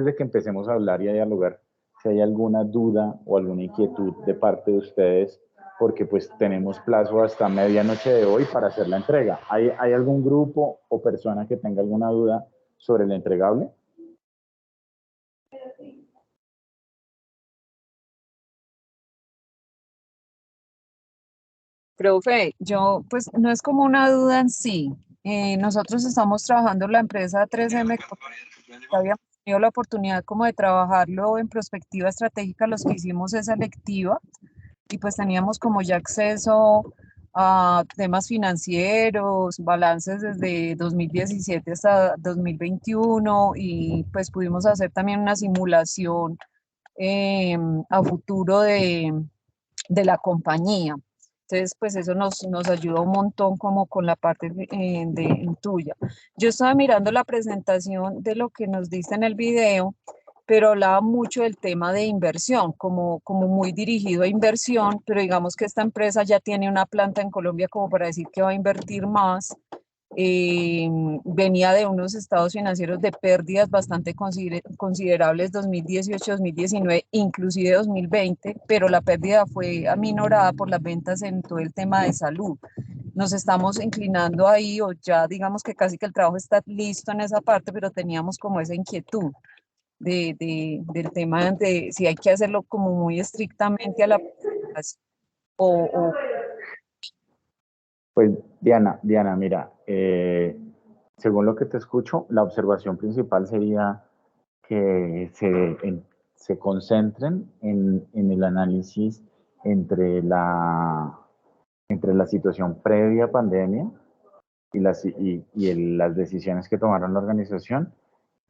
de que empecemos a hablar y a dialogar, si hay alguna duda o alguna inquietud de parte de ustedes, porque pues tenemos plazo hasta medianoche de hoy para hacer la entrega. ¿Hay algún grupo o persona que tenga alguna duda sobre el entregable? Profe, yo pues no es como una duda en sí. Nosotros estamos trabajando en la empresa 3M, habíamos tenido la oportunidad como de trabajarlo en prospectiva estratégica, los que hicimos esa lectiva, y pues teníamos como ya acceso a temas financieros, balances desde 2017 hasta 2021, y pues pudimos hacer también una simulación a futuro de la compañía. Entonces, pues eso nos ayuda un montón como con la parte tuya. Yo estaba mirando la presentación de lo que nos diste en el video, pero hablaba mucho del tema de inversión, como muy dirigido a inversión, pero digamos que esta empresa ya tiene una planta en Colombia como para decir que va a invertir más. Venía de unos estados financieros de pérdidas bastante considerables 2018-2019, inclusive 2020, pero la pérdida fue aminorada por las ventas en todo el tema de salud. Nos estamos inclinando ahí, o ya digamos que casi que el trabajo está listo en esa parte, pero teníamos como esa inquietud del tema de si hay que hacerlo como muy estrictamente a la o Pues Diana, mira, según lo que te escucho, la observación principal sería que se concentren en el análisis entre entre la situación previa a pandemia y las decisiones que tomaron la organización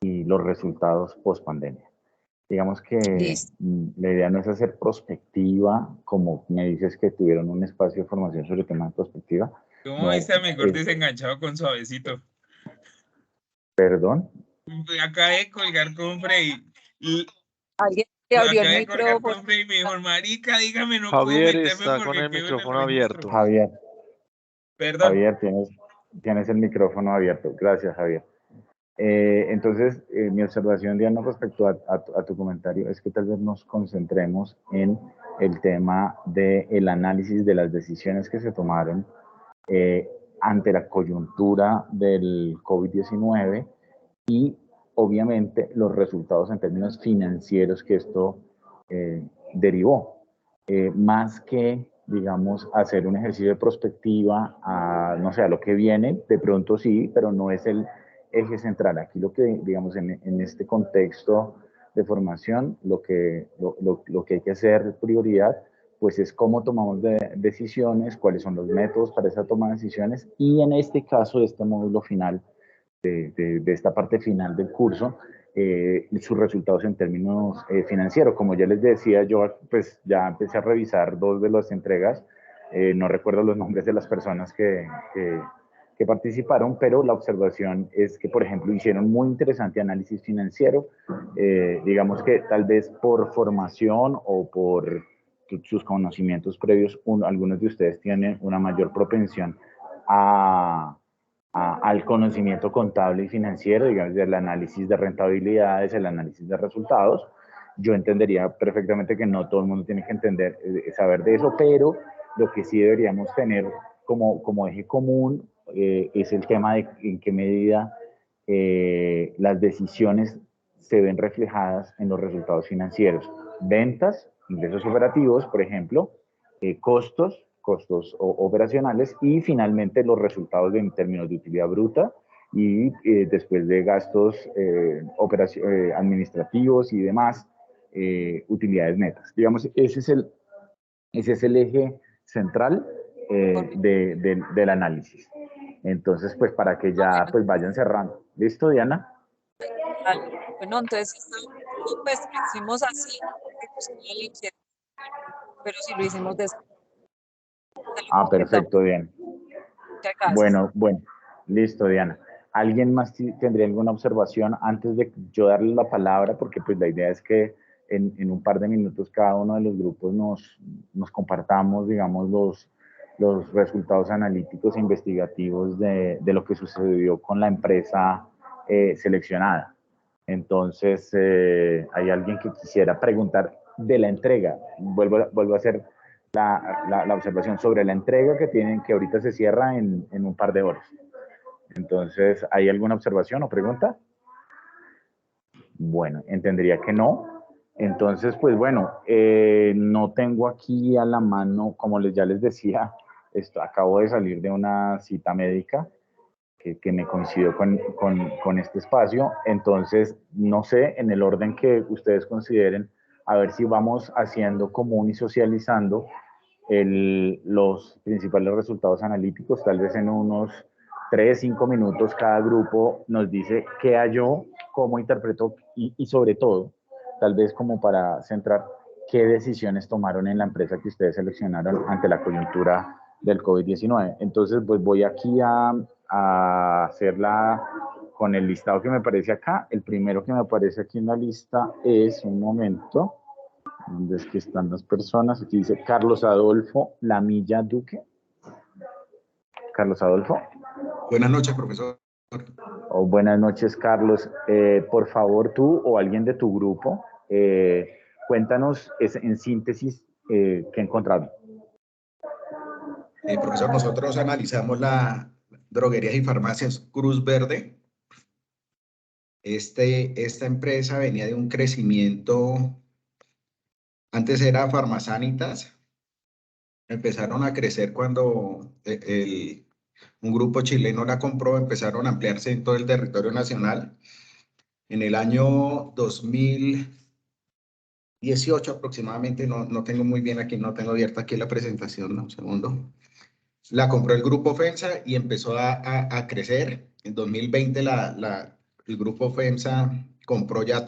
y los resultados post pandemia. Digamos que listo. la idea no es hacer prospectiva, como me dices que tuvieron un espacio de formación sobre temas de prospectiva. ¿Cómo No, está mejor desenganchado con suavecito? perdón. Acabé de colgar con Frey. Alguien le abrió el Acabé de colgar micrófono. con Frey y me dijo, marica, dígame, no puedo Javier meterme está con porque el quedo en el micrófono registro. abierto. Perdón. Javier, tienes el micrófono abierto. Gracias, Javier. Entonces, mi observación, Diana, respecto a tu comentario, es que tal vez nos concentremos en el tema del análisis de las decisiones que se tomaron eh, ante la coyuntura del COVID-19 y, obviamente, los resultados en términos financieros que esto derivó. Más que, digamos, hacer un ejercicio de prospectiva a, no sé, a lo que viene, de pronto sí, pero no es el eje central. Aquí lo que, digamos, en este contexto de formación, lo que hay que hacer prioridad, pues es cómo tomamos decisiones, cuáles son los métodos para esa toma de decisiones y en este caso, este módulo final de esta parte final del curso, sus resultados en términos financieros. Como ya les decía, yo pues ya empecé a revisar dos de las entregas, no recuerdo los nombres de las personas que participaron, pero la observación es que, por ejemplo, hicieron muy interesante análisis financiero, digamos que tal vez por formación o por sus conocimientos previos, algunos de ustedes tienen una mayor propensión al conocimiento contable y financiero, digamos, del análisis de rentabilidades, el análisis de resultados. Yo entendería perfectamente que no todo el mundo tiene que entender, saber de eso, pero lo que sí deberíamos tener como eje común es el tema de en qué medida las decisiones se ven reflejadas en los resultados financieros. Ventas, ingresos operativos, por ejemplo, costos operacionales y finalmente los resultados en términos de utilidad bruta y después de gastos administrativos y demás, utilidades netas. Digamos, ese es el eje central del análisis. Entonces, pues para que ya pues vayan cerrando. ¿Listo, Diana? Bueno, entonces, pues lo hicimos así, pero si lo hicimos después, Ah, perfecto, bien. muchas gracias. Bueno, listo, Diana. ¿Alguien más tendría alguna observación antes de yo darle la palabra? Porque pues la idea es que en un par de minutos cada uno de los grupos nos compartamos, digamos, los resultados analíticos e investigativos de lo que sucedió con la empresa seleccionada. Entonces, hay alguien que quisiera preguntar de la entrega. Vuelvo a hacer la observación sobre la entrega que ahorita se cierra en un par de horas. Entonces, ¿hay alguna observación o pregunta? Bueno, entendería que no. Entonces, pues bueno, no tengo aquí a la mano, como ya les decía, acabo de salir de una cita médica que me coincidió con este espacio. Entonces, no sé, en el orden que ustedes consideren, a ver si vamos haciendo común y socializando los principales resultados analíticos, tal vez en unos 3, 5 minutos cada grupo nos dice qué halló, cómo interpretó y sobre todo, tal vez como para centrar, qué decisiones tomaron en la empresa que ustedes seleccionaron ante la coyuntura del COVID-19. Entonces, pues voy aquí a hacerla con el listado que me aparece acá. El primero que me aparece aquí en la lista es, un momento, ¿dónde es que están las personas? Aquí dice Carlos Adolfo Lamilla Duque. Carlos Adolfo. Buenas noches, profesor. Buenas noches, Carlos. Por favor, tú o alguien de tu grupo, cuéntanos en síntesis qué encontraron. Profesor, nosotros analizamos la droguerías y farmacias Cruz Verde. Esta empresa venía de un crecimiento, antes era Farmasanitas, empezaron a crecer cuando un grupo chileno la compró, empezaron a ampliarse en todo el territorio nacional. En el año 2018 aproximadamente, no tengo muy bien aquí, no tengo abierta aquí la presentación, ¿no? Un segundo. La compró el grupo FEMSA y empezó a crecer. En 2020 el grupo FEMSA compró ya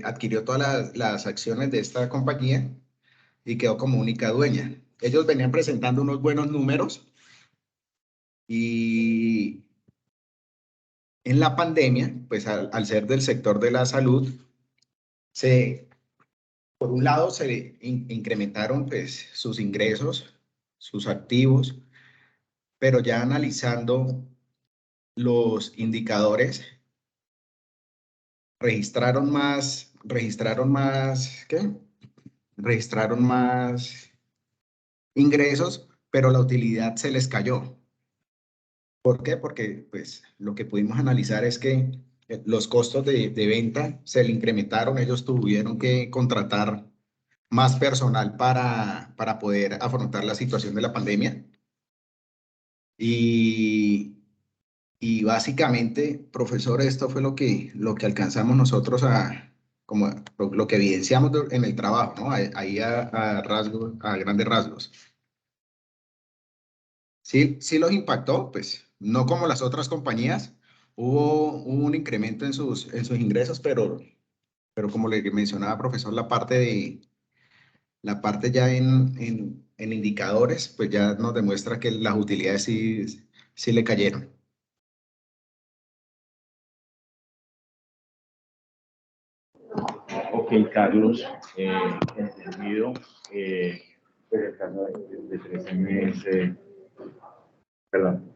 adquirió todas las acciones de esta compañía y quedó como única dueña. Ellos venían presentando unos buenos números y en la pandemia, pues al ser del sector de la salud, por un lado se incrementaron pues sus ingresos, sus activos, pero ya analizando los indicadores, registraron más ingresos, pero la utilidad se les cayó. ¿Por qué? Porque pues lo que pudimos analizar es que los costos de venta se le incrementaron, ellos tuvieron que contratar más personal para poder afrontar la situación de la pandemia. Y básicamente, profesor, esto fue lo que alcanzamos nosotros como lo que evidenciamos en el trabajo, ¿no? Ahí a grandes rasgos. Sí los impactó, pues no como las otras compañías. Hubo un incremento en sus ingresos, pero como le mencionaba, profesor, la parte ya en indicadores, pues ya nos demuestra que las utilidades sí le cayeron. Ok, Carlos, entendido. Pues el caso de 3M perdón,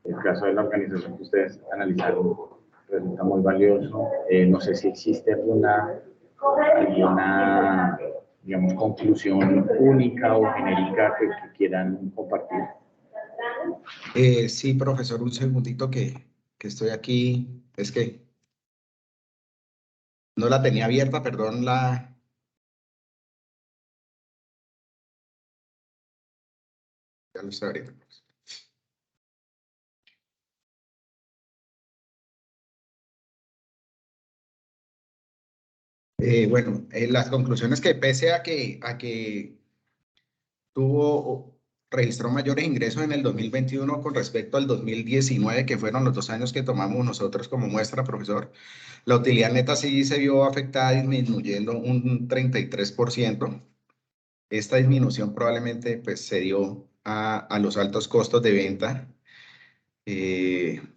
el caso de la organización que ustedes analizaron resulta muy valioso. No sé si existe alguna digamos, conclusión única o genérica que quieran compartir. Sí, profesor, un segundito que estoy aquí. Es que no la tenía abierta, perdón, ya lo estoy abriendo. Bueno, las conclusiones que pese a que registró mayores ingresos en el 2021 con respecto al 2019, que fueron los 2 años que tomamos nosotros como muestra, profesor, la utilidad neta sí se vio afectada disminuyendo un 33%. Esta disminución probablemente pues, se dio a los altos costos de venta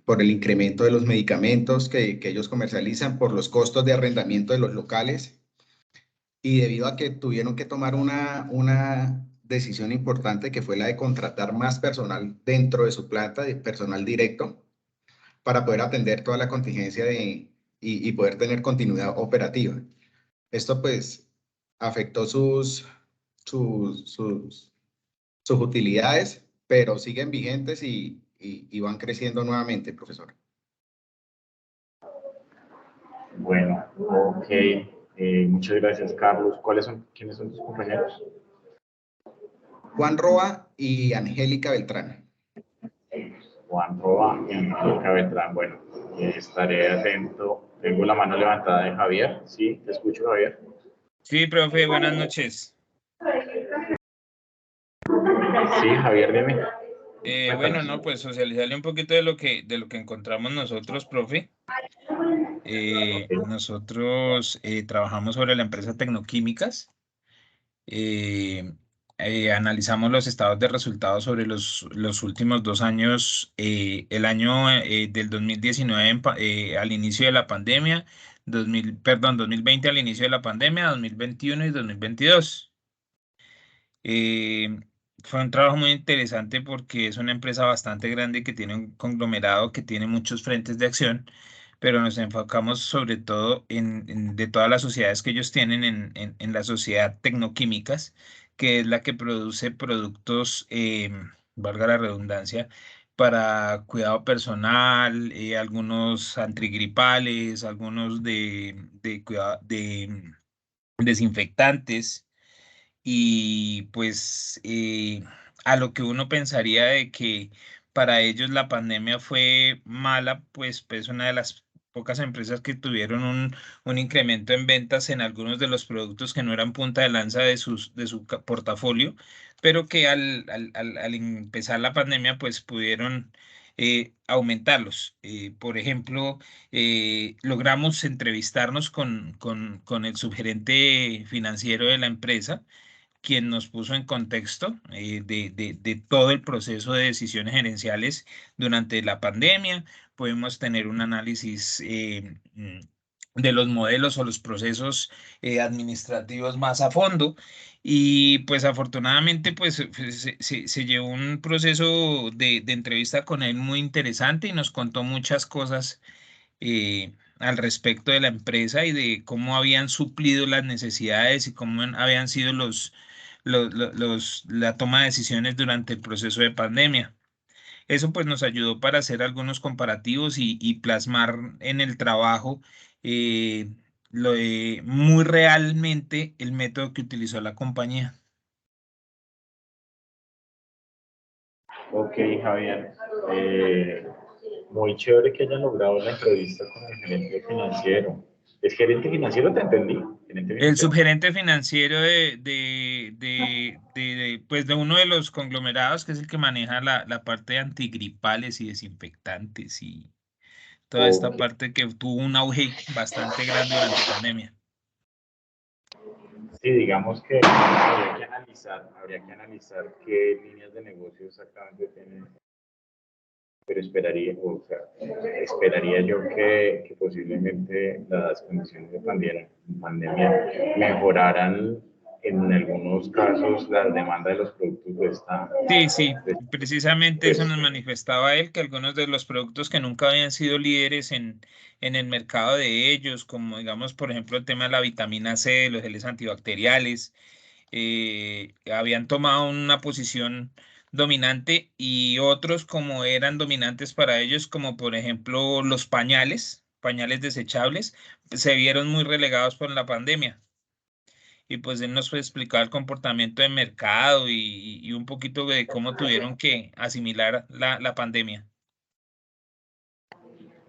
por el incremento de los medicamentos que ellos comercializan, por los costos de arrendamiento de los locales y debido a que tuvieron que tomar una decisión importante que fue la de contratar más personal dentro de su planta, de personal directo, para poder atender toda la contingencia y poder tener continuidad operativa. Esto pues afectó sus utilidades, pero siguen vigentes y van creciendo nuevamente, profesor. Bueno, ok. Muchas gracias, Carlos. ¿Quiénes son tus compañeros? Juan Roa y Angélica Beltrán. Juan Roa y Angélica Beltrán. Bueno, estaré atento. Tengo la mano levantada de Javier. Sí, te escucho, Javier. Sí, profe, buenas noches. Sí, Javier, dime. Bueno, no, pues socializarle un poquito de lo que encontramos nosotros, profe. Nosotros trabajamos sobre la empresa Tecnoquímicas. Analizamos los estados de resultados sobre los últimos 2 años, el año del 2019 al inicio de la pandemia, 2020 al inicio de la pandemia, 2021 y 2022. Fue un trabajo muy interesante porque es una empresa bastante grande que tiene un conglomerado que tiene muchos frentes de acción, pero nos enfocamos sobre todo de todas las sociedades que ellos tienen en la sociedad Tecnoquímicas, que es la que produce productos, valga la redundancia, para cuidado personal, algunos antigripales, algunos de cuidado, de desinfectantes y pues a lo que uno pensaría de que para ellos la pandemia fue mala, pues una de las pocas empresas que tuvieron un incremento en ventas en algunos de los productos que no eran punta de lanza de su portafolio, pero que al empezar la pandemia pues pudieron aumentarlos. Por ejemplo, logramos entrevistarnos con el subgerente financiero de la empresa, quien nos puso en contexto de todo el proceso de decisiones gerenciales durante la pandemia. Podemos tener un análisis de los modelos o los procesos administrativos más a fondo. Y pues afortunadamente pues se llevó un proceso de entrevista con él muy interesante y nos contó muchas cosas al respecto de la empresa y de cómo habían suplido las necesidades y cómo habían sido la toma de decisiones durante el proceso de pandemia. Eso pues nos ayudó para hacer algunos comparativos y plasmar en el trabajo eh, muy realmente el método que utilizó la compañía. Ok, Javier. Muy chévere que hayan logrado la entrevista con el gerente financiero. ¿Es gerente financiero? ¿Te entendí? ¿Gerente El financiero? subgerente financiero pues de uno de los conglomerados, que es el que maneja la parte de antigripales y desinfectantes y toda esta Ok. parte que tuvo un auge bastante grande durante pandemia. Sí, digamos que habría que analizar qué líneas de negocio exactamente tienen, pero esperaría yo que posiblemente las condiciones de pandemia mejoraran en algunos casos la demanda de los productos de esta. Sí, precisamente eso nos manifestaba él, que algunos de los productos que nunca habían sido líderes en el mercado de ellos, como digamos, por ejemplo, el tema de la vitamina C, los geles antibacteriales, habían tomado una posición dominante y otros como eran dominantes para ellos, como por ejemplo los pañales desechables, se vieron muy relegados por la pandemia. Y pues él nos fue a explicar el comportamiento de mercado y un poquito de cómo tuvieron que asimilar la pandemia.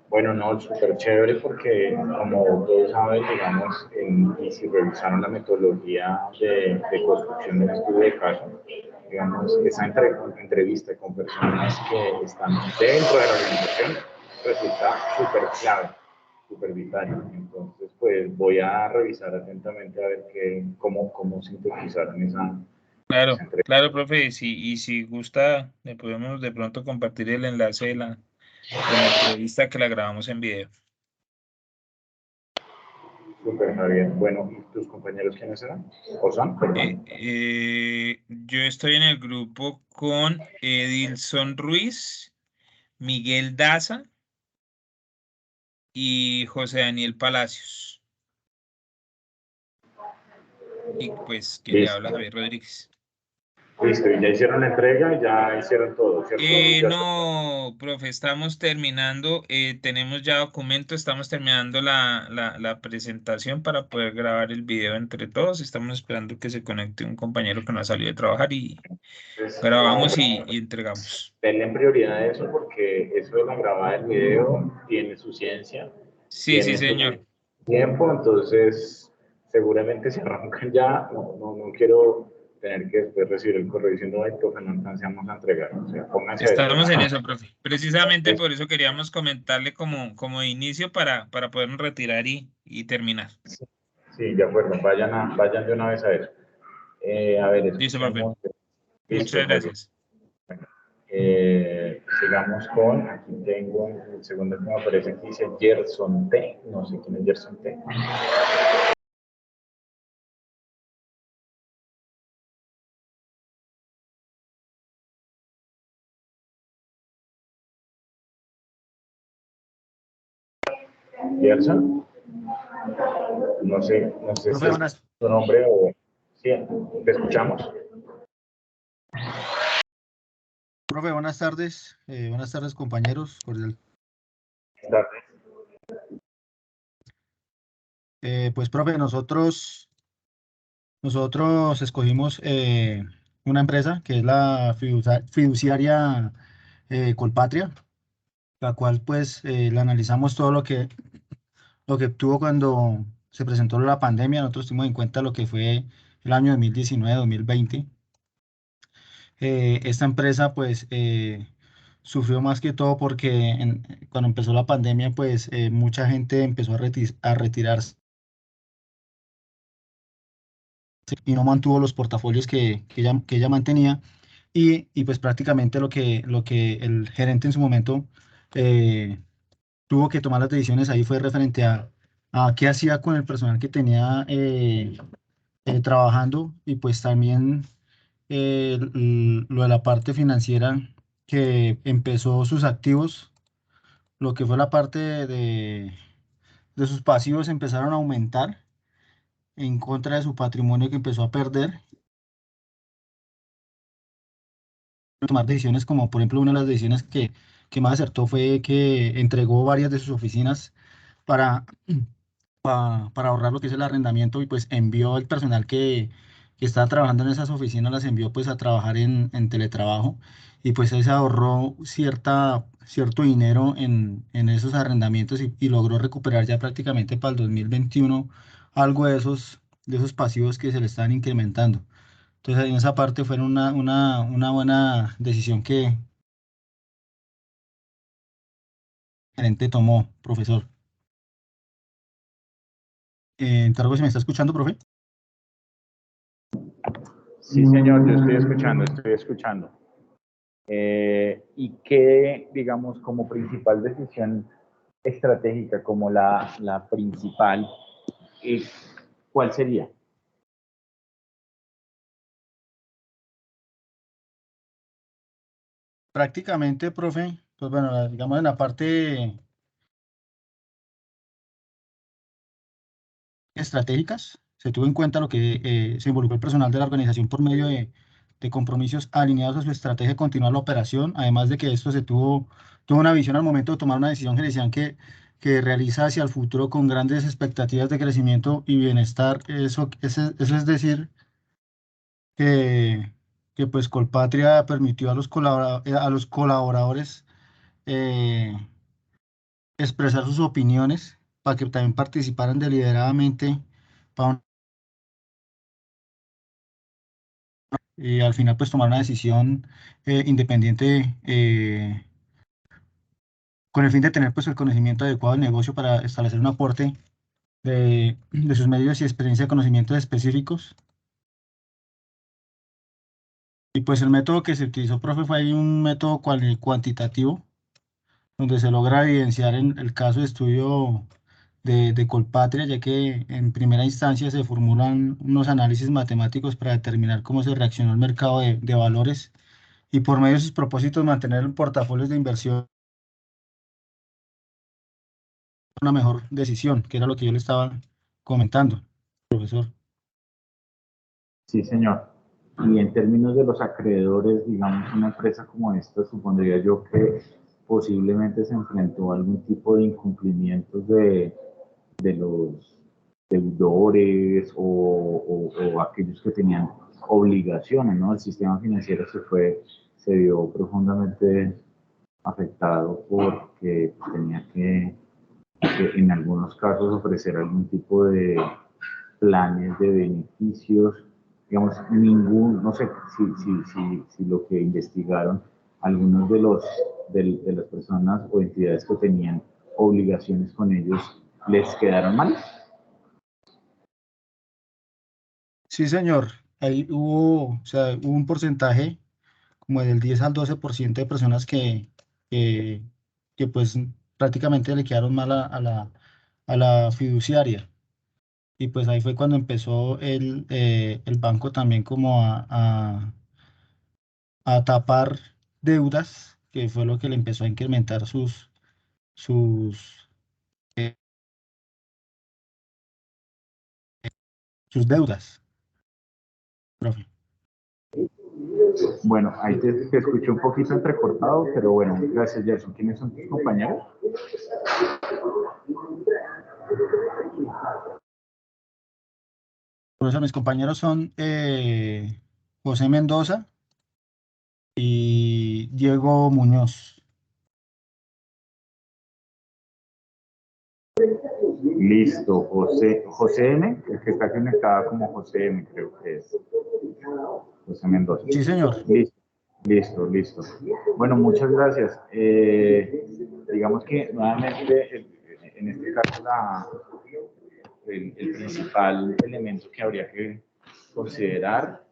Bueno, no, súper chévere porque como todos saben, digamos, y si revisaron la metodología de construcción del estudio de caso, digamos, esa entrevista con personas que están dentro de la organización resulta súper clave, súper vital. Entonces, pues voy a revisar atentamente a ver cómo sintetizaron esa entrevista. Claro, profe, y si gusta, le podemos de pronto compartir el enlace de la entrevista que la grabamos en video. Súper, Javier. Bueno, ¿y tus compañeros quiénes eran? ¿O son? Perdón. Yo estoy en el grupo con Edilson Ruiz, Miguel Daza y José Daniel Palacios. Y pues, ¿quién le habla? Listo. Javier Rodríguez. Listo, y ya hicieron la entrega y ya hicieron todo, ¿cierto? No, profe, estamos terminando, tenemos ya documento, estamos terminando la presentación para poder grabar el video entre todos. Estamos esperando que se conecte un compañero que no ha salido de trabajar y Entonces, grabamos y entregamos. denle prioridad a eso porque eso de la grabada del video tiene su ciencia, Sí, sí, tiene su señor. tiempo, entonces seguramente si arrancan ya, no quiero tener que después recibir el correo diciendo, ay, profe, no alcanzamos a entregar, o sea, pónganse a eso. Estamos en eso, profe. Precisamente por eso queríamos comentarle como inicio para podernos retirar y terminar. Sí, de acuerdo, vayan de una vez a eso. A ver, Listo, profe. escuchemos. Listo, Muchas Javier. gracias. Sigamos con, aquí tengo el segundo que me aparece aquí, dice Gerson T. No sé quién es Gerson T. Gerson, no sé si Profe, es tu nombre o... Sí, te escuchamos. profe, buenas tardes compañeros. Cordial. Buenas tardes. Pues profe, nosotros escogimos una empresa que es la fiduciaria Colpatria, la cual pues la analizamos todo lo que tuvo cuando se presentó la pandemia. Nosotros tuvimos en cuenta lo que fue el año 2019-2020. Esta empresa pues sufrió más que todo porque cuando empezó la pandemia pues mucha gente empezó a retirarse y no mantuvo los portafolios que ella mantenía y pues prácticamente lo que el gerente en su momento eh, tuvo que tomar las decisiones ahí fue referente a qué hacía con el personal que tenía trabajando y pues también lo de la parte financiera que empezó sus activos, lo que fue la parte de sus pasivos empezaron a aumentar en contra de su patrimonio que empezó a perder. Tomar decisiones como por ejemplo una de las decisiones que más acertó fue que entregó varias de sus oficinas para, para ahorrar lo que es el arrendamiento y pues envió el personal que estaba trabajando en esas oficinas, las envió pues a trabajar en teletrabajo y pues ahí se ahorró cierto dinero en esos arrendamientos y logró recuperar ya prácticamente para el 2021 algo de esos pasivos que se le están incrementando. Entonces en esa parte fue una buena decisión que el gerente tomó, profesor. Encargo si me está escuchando, profe. Sí, señor, yo estoy escuchando. Y que, digamos, como principal decisión estratégica, como la principal, ¿cuál sería? Prácticamente, profe, pues bueno, digamos en la parte estratégicas, se tuvo en cuenta lo que se involucró el personal de la organización por medio de compromisos alineados a su estrategia de continuar la operación, además de que esto tuvo una visión al momento de tomar una decisión que decían que realiza hacia el futuro con grandes expectativas de crecimiento y bienestar. Eso es decir, que, que pues Colpatria permitió a a los colaboradores eh, expresar sus opiniones para que también participaran deliberadamente para y al final pues tomar una decisión independiente con el fin de tener pues el conocimiento adecuado del negocio para establecer un aporte de sus medios y experiencia de conocimientos específicos. Y pues el método que se utilizó, profe, fue ahí un método cuantitativo, donde se logra evidenciar en el caso de estudio de Colpatria, ya que en primera instancia se formulan unos análisis matemáticos para determinar cómo se reaccionó el mercado de valores y por medio de sus propósitos mantener portafolios de inversión una mejor decisión, que era lo que yo le estaba comentando, profesor. Sí, señor. Y en términos de los acreedores, digamos, una empresa como esta, supondría yo que posiblemente se enfrentó a algún tipo de incumplimientos de los deudores o aquellos que tenían obligaciones, ¿no? El sistema financiero se vio profundamente afectado porque tenía que en algunos casos ofrecer algún tipo de planes de beneficios, digamos, no sé si lo que investigaron, algunos de las personas o entidades que tenían obligaciones con ellos, les quedaron mal. Sí, señor. Ahí hubo, o sea, hubo un porcentaje como del 10 al 12% de personas que pues prácticamente le quedaron mal a la fiduciaria. Y pues ahí fue cuando empezó el banco también como a tapar deudas, que fue lo que le empezó a incrementar sus, sus deudas, profe. Bueno, ahí te escuché un poquito entrecortado, pero bueno, gracias, Gerson. ¿Quiénes son tus compañeros? Profesor, mis compañeros son José Mendoza y Diego Muñoz. Listo, José M, el que está conectado como José M, creo que es José Mendoza. Sí, señor. Listo. Bueno, muchas gracias. Digamos que nuevamente, en este caso, el principal elemento que habría que considerar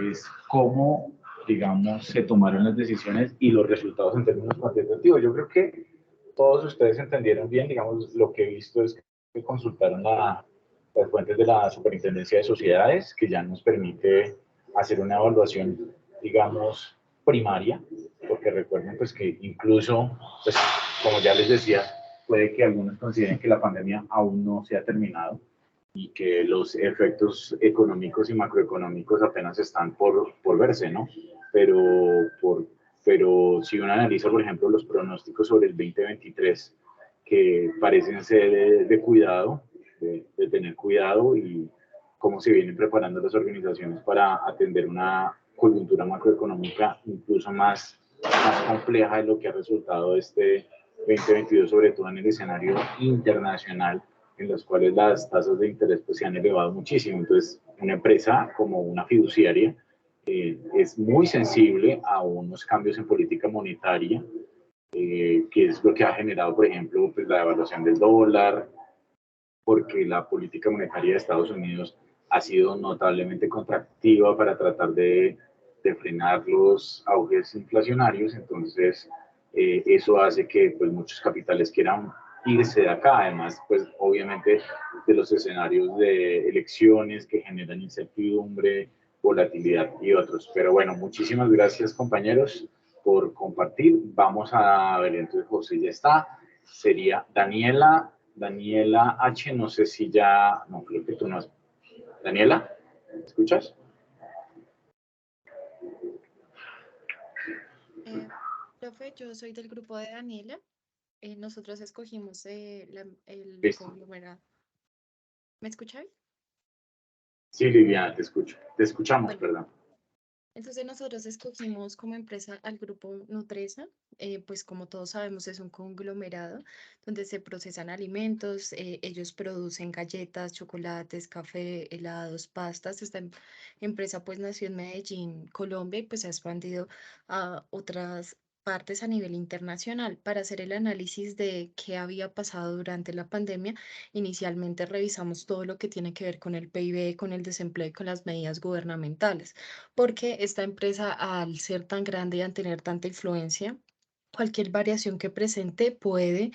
es cómo, digamos, se tomaron las decisiones y los resultados en términos cuantitativos. Yo creo que todos ustedes entendieron bien, digamos, lo que he visto es que consultaron las fuentes de la Superintendencia de Sociedades, que ya nos permite hacer una evaluación, digamos, primaria, porque recuerden pues que incluso, pues, como ya les decía, puede que algunos consideren que la pandemia aún no se ha terminado y que los efectos económicos y macroeconómicos apenas están por verse, ¿no? Pero si uno analiza, por ejemplo, los pronósticos sobre el 2023, que parecen ser de cuidado, de tener cuidado y cómo se vienen preparando las organizaciones para atender una coyuntura macroeconómica incluso más compleja de lo que ha resultado este 2022, sobre todo en el escenario internacional, en los cuales las tasas de interés pues, se han elevado muchísimo. Entonces, una empresa como una fiduciaria es muy sensible a unos cambios en política monetaria, que es lo que ha generado, por ejemplo, pues, la devaluación del dólar, porque la política monetaria de Estados Unidos ha sido notablemente contractiva para tratar de frenar los auges inflacionarios. Entonces, eso hace que pues, muchos capitales quieran irse de acá. Además, pues obviamente de los escenarios de elecciones que generan incertidumbre, volatilidad y otros. Pero bueno, muchísimas gracias compañeros por compartir. Vamos a ver, entonces José ya está. Sería Daniela H, no sé si ya, no, creo que tú no. Daniela, ¿me escuchas? Profe, yo soy del grupo de Daniela. Nosotros escogimos el Listo. conglomerado. ¿Me escuchan? Sí, Liliana, te escucho. Te escuchamos, Bueno, perdón. entonces nosotros escogimos como empresa al grupo Nutresa. Pues como todos sabemos es un conglomerado donde se procesan alimentos, ellos producen galletas, chocolates, café, helados, pastas. Esta empresa pues nació en Medellín, Colombia, y pues se ha expandido a otras partes a nivel internacional. Para hacer el análisis de qué había pasado durante la pandemia, inicialmente revisamos todo lo que tiene que ver con el PIB, con el desempleo y con las medidas gubernamentales, porque esta empresa, al ser tan grande y al tener tanta influencia, cualquier variación que presente puede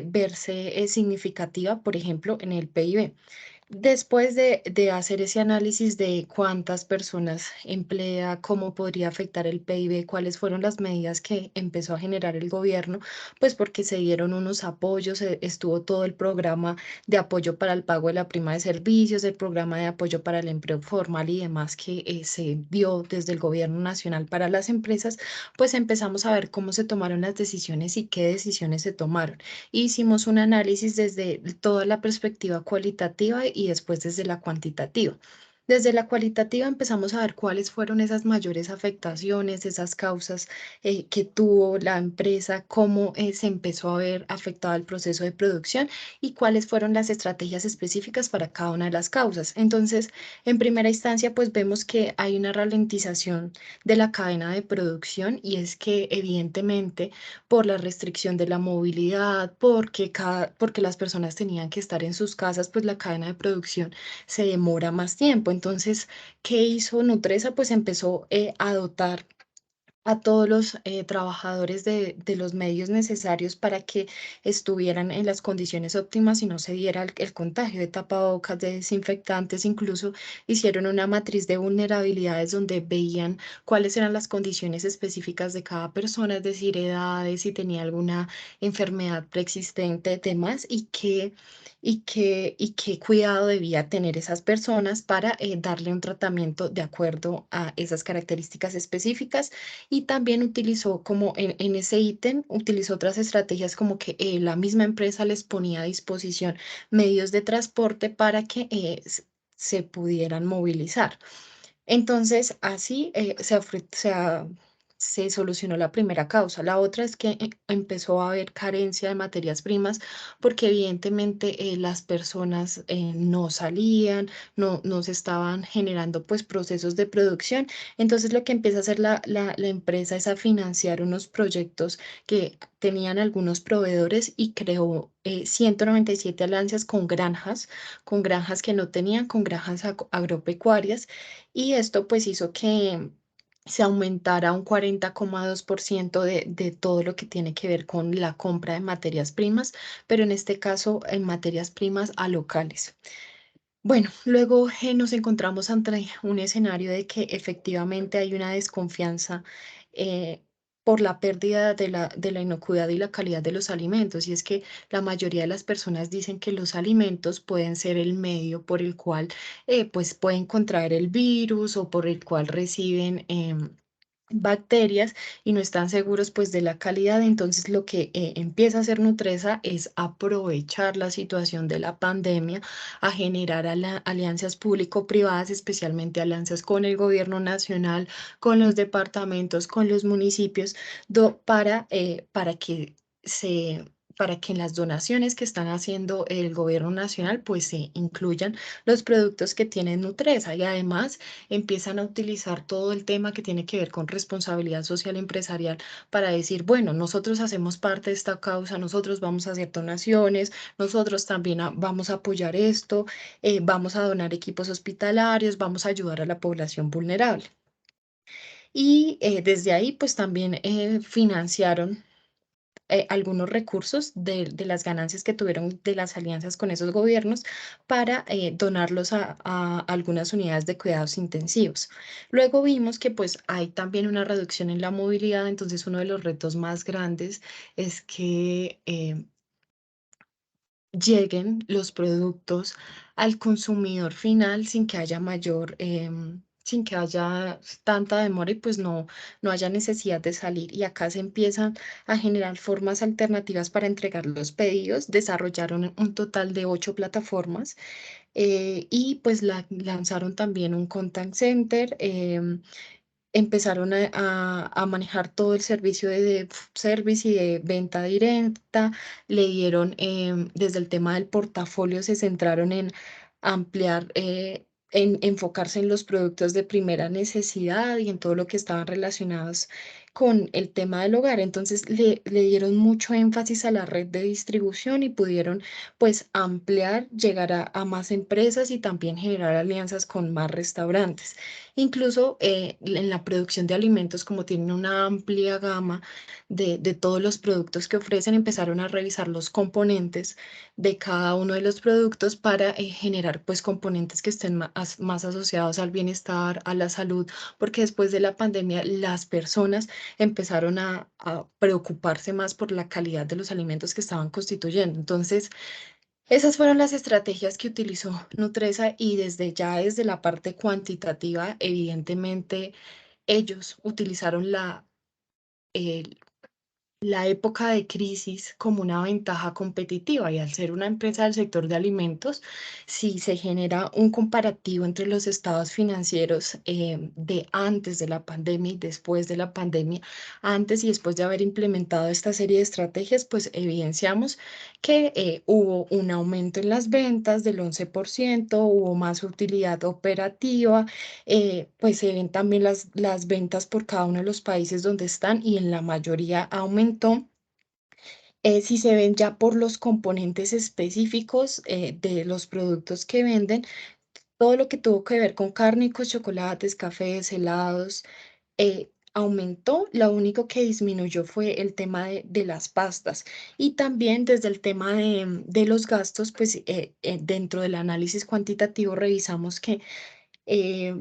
verse significativa, por ejemplo, en el PIB. Después de hacer ese análisis de cuántas personas emplea, cómo podría afectar el PIB, cuáles fueron las medidas que empezó a generar el gobierno, pues porque se dieron unos apoyos, estuvo todo el programa de apoyo para el pago de la prima de servicios, el programa de apoyo para el empleo formal y demás que se dio desde el gobierno nacional para las empresas, pues empezamos a ver cómo se tomaron las decisiones y qué decisiones se tomaron. Hicimos un análisis desde toda la perspectiva cualitativa y después desde la cuantitativa. Desde la cualitativa empezamos a ver cuáles fueron esas mayores afectaciones, esas causas que tuvo la empresa, cómo se empezó a ver afectado el proceso de producción y cuáles fueron las estrategias específicas para cada una de las causas. Entonces, en primera instancia, pues vemos que hay una ralentización de la cadena de producción y es que evidentemente por la restricción de la movilidad, porque las personas tenían que estar en sus casas, pues la cadena de producción se demora más tiempo. Entonces, ¿qué hizo Nutresa? Pues empezó a dotar a todos los trabajadores de los medios necesarios para que estuvieran en las condiciones óptimas y no se diera el contagio de tapabocas, de desinfectantes. Incluso hicieron una matriz de vulnerabilidades donde veían cuáles eran las condiciones específicas de cada persona, es decir, edades, si tenía alguna enfermedad preexistente, demás, y qué cuidado debía tener esas personas para darle un tratamiento de acuerdo a esas características específicas. Y también utilizó como en ese ítem, utilizó otras estrategias como que la misma empresa les ponía a disposición medios de transporte para que se pudieran movilizar. Entonces, así se solucionó la primera causa. La otra es que empezó a haber carencia de materias primas porque evidentemente las personas no salían, no se estaban generando pues procesos de producción. Entonces, lo que empieza a hacer la empresa es a financiar unos proyectos que tenían algunos proveedores y creó 197 alianzas con granjas que no tenían, con granjas agropecuarias, y esto pues hizo que se aumentara un 40,2% de todo lo que tiene que ver con la compra de materias primas, pero en este caso en materias primas a locales. Bueno, luego nos encontramos ante un escenario de que efectivamente hay una desconfianza eh, por la pérdida de la inocuidad y la calidad de los alimentos. Y es que la mayoría de las personas dicen que los alimentos pueden ser el medio por el cual pues pueden contraer el virus o por el cual reciben bacterias y no están seguros pues de la calidad. Entonces lo que empieza a hacer Nutresa es aprovechar la situación de la pandemia a generar alianzas público-privadas, especialmente alianzas con el gobierno nacional, con los departamentos, con los municipios, para que se... para que en las donaciones que están haciendo el gobierno nacional, pues se incluyan los productos que tiene Nutresa, y además empiezan a utilizar todo el tema que tiene que ver con responsabilidad social empresarial para decir, bueno, nosotros hacemos parte de esta causa, nosotros vamos a hacer donaciones, nosotros también vamos a apoyar esto, vamos a donar equipos hospitalarios, vamos a ayudar a la población vulnerable. Y desde ahí, pues también financiaron algunos recursos de las ganancias que tuvieron de las alianzas con esos gobiernos para donarlos a algunas unidades de cuidados intensivos. Luego vimos que pues hay también una reducción en la movilidad. Entonces uno de los retos más grandes es que lleguen los productos al consumidor final sin que haya sin que haya tanta demora y pues no haya necesidad de salir. Y acá se empiezan a generar formas alternativas para entregar los pedidos. Desarrollaron un total de 8 plataformas y pues lanzaron también un contact center. Empezaron a manejar todo el servicio de service y de venta directa. Le dieron, desde el tema del portafolio, se centraron en ampliar, en enfocarse en los productos de primera necesidad y en todo lo que estaban relacionados con el tema del hogar. Entonces le dieron mucho énfasis a la red de distribución y pudieron pues ampliar, llegar a más empresas y también generar alianzas con más restaurantes. Incluso en la producción de alimentos, como tienen una amplia gama de todos los productos que ofrecen, empezaron a revisar los componentes de cada uno de los productos para generar pues componentes que estén más asociados al bienestar, a la salud, porque después de la pandemia las personas empezaron a preocuparse más por la calidad de los alimentos que estaban constituyendo. Entonces, esas fueron las estrategias que utilizó Nutresa y desde la parte cuantitativa, evidentemente, ellos utilizaron la época de crisis como una ventaja competitiva y al ser una empresa del sector de alimentos, si se genera un comparativo entre los estados financieros de antes de la pandemia y después de la pandemia, antes y después de haber implementado esta serie de estrategias, pues evidenciamos que hubo un aumento en las ventas del 11%, hubo más utilidad operativa, pues se ven también las ventas por cada uno de los países donde están y en la mayoría aumentó. Si se ven ya por los componentes específicos de los productos que venden, todo lo que tuvo que ver con cárnicos, chocolates, cafés, helados, aumentó. Lo único que disminuyó fue el tema de las pastas. Y también desde el tema de los gastos, pues dentro del análisis cuantitativo revisamos que eh,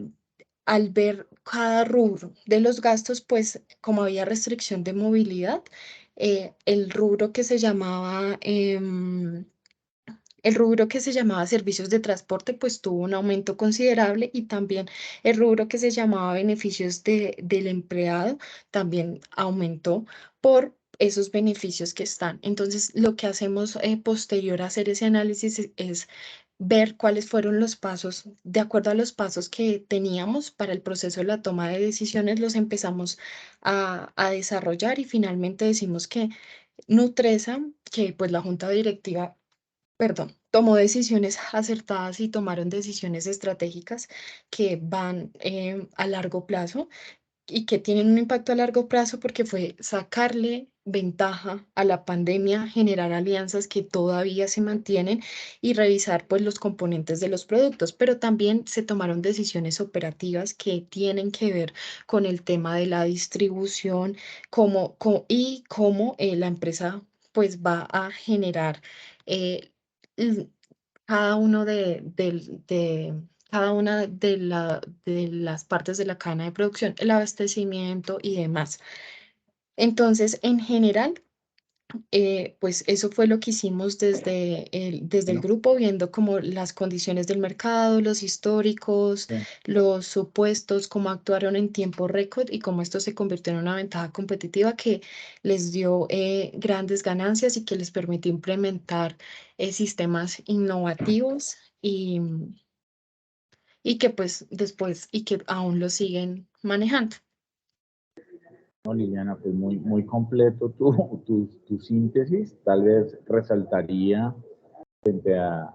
al ver cada rubro de los gastos, pues como había restricción de movilidad, el rubro que se llamaba... el rubro que se llamaba servicios de transporte, pues tuvo un aumento considerable y también el rubro que se llamaba beneficios del empleado también aumentó por esos beneficios que están. Entonces, lo que hacemos posterior a hacer ese análisis es ver cuáles fueron los pasos, de acuerdo a los pasos que teníamos para el proceso de la toma de decisiones, los empezamos a desarrollar y finalmente decimos que Nutresa, que pues la junta directiva, perdón, tomó decisiones acertadas y tomaron decisiones estratégicas que van a largo plazo y que tienen un impacto a largo plazo porque fue sacarle ventaja a la pandemia, generar alianzas que todavía se mantienen y revisar pues los componentes de los productos, pero también se tomaron decisiones operativas que tienen que ver con el tema de la distribución y cómo la empresa pues va a generar eh, l- cada uno cada una de las partes de la cadena de producción, el abastecimiento y demás. Entonces, en general, pues eso fue lo que hicimos desde el Bueno, grupo, viendo como las condiciones del mercado, los históricos, sí. los supuestos, cómo actuaron en tiempo récord y cómo esto se convirtió en una ventaja competitiva que les dio grandes ganancias y que les permitió implementar sistemas innovativos y que pues después y que aún lo siguen manejando. No, Liliana, pues muy completo tu síntesis. Tal vez resaltaría frente a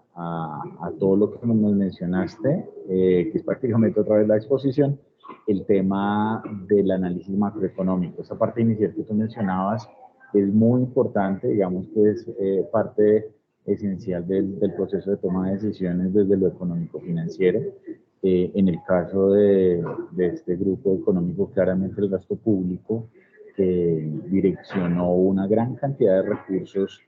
todo lo que nos mencionaste, que es prácticamente otra vez la exposición, el tema del análisis macroeconómico. Esa parte inicial que tú mencionabas es muy importante, digamos que es parte esencial del proceso de toma de decisiones desde lo económico-financiero. En el caso de este grupo económico, claramente el gasto público, que direccionó una gran cantidad de recursos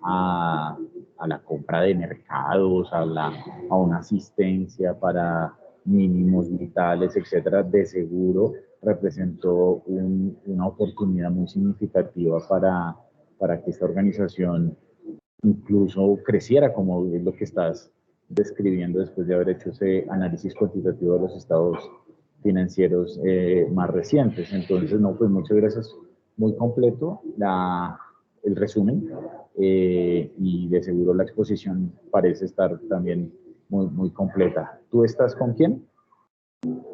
a, a la compra de mercados, a una asistencia para mínimos vitales, etcétera, de seguro representó una oportunidad muy significativa para que esta organización incluso creciera, como es lo que estás describiendo después de haber hecho ese análisis cuantitativo de los estados financieros más recientes. Entonces, no, pues muchas gracias, muy completo el resumen y de seguro la exposición parece estar también muy completa. ¿Tú estás con quién?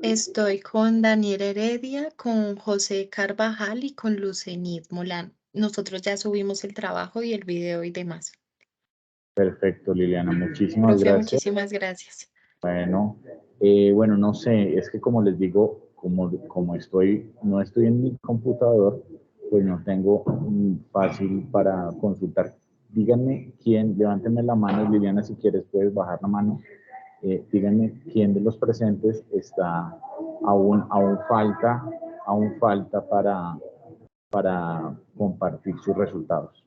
Estoy con Daniel Heredia, con José Carvajal y con Lucenid Molán. Nosotros ya subimos el trabajo y el video y demás. Perfecto, Liliana, muchísimas Profe, gracias. muchísimas gracias. Bueno, bueno, no sé, es que como les digo, como no estoy en mi computador, pues no tengo fácil para consultar. Díganme quién, levántenme la mano, Liliana, si quieres puedes bajar la mano. Díganme quién de los presentes está aún falta para compartir sus resultados.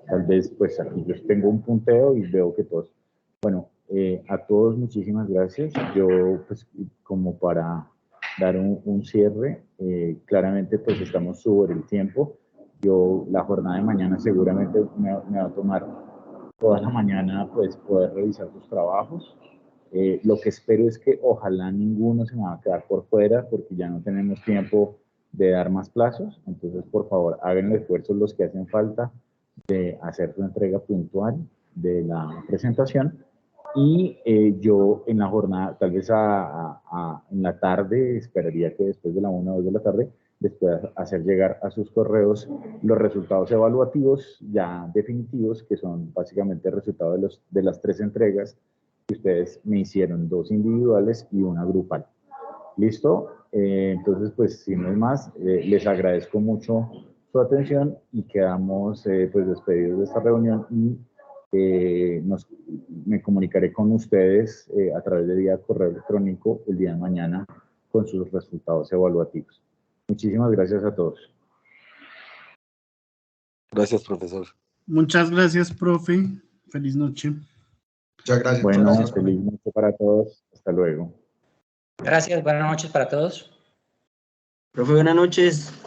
Tal vez, pues aquí yo tengo un punteo y veo que todos. Bueno, a todos muchísimas gracias. Yo, pues, como para dar un cierre, claramente, pues, estamos sobre el tiempo. La jornada de mañana seguramente me va a tomar toda la mañana, pues, poder revisar sus trabajos. Lo que espero es que ojalá ninguno se me va a quedar por fuera, porque ya no tenemos tiempo de dar más plazos. Entonces, por favor, hagan el esfuerzo los que hacen falta de hacer su entrega puntual de la presentación. Y yo en la jornada, tal vez en la tarde, esperaría que después de la 1 o 2 de la tarde, les pueda hacer llegar a sus correos los resultados evaluativos ya definitivos, que son básicamente el resultado de las 3 entregas que ustedes me hicieron, 2 individuales y una grupal. ¿Listo? Entonces, pues, sin más, les agradezco mucho su atención y quedamos pues despedidos de esta reunión y me comunicaré con ustedes a través de vía correo electrónico el día de mañana con sus resultados evaluativos. Muchísimas gracias a todos. Gracias, profesor. Muchas gracias, profe. Feliz noche. Muchas gracias. Bueno, Muchas gracias, feliz noche para todos. Hasta luego. Gracias, buenas noches para todos. Profe, buenas noches.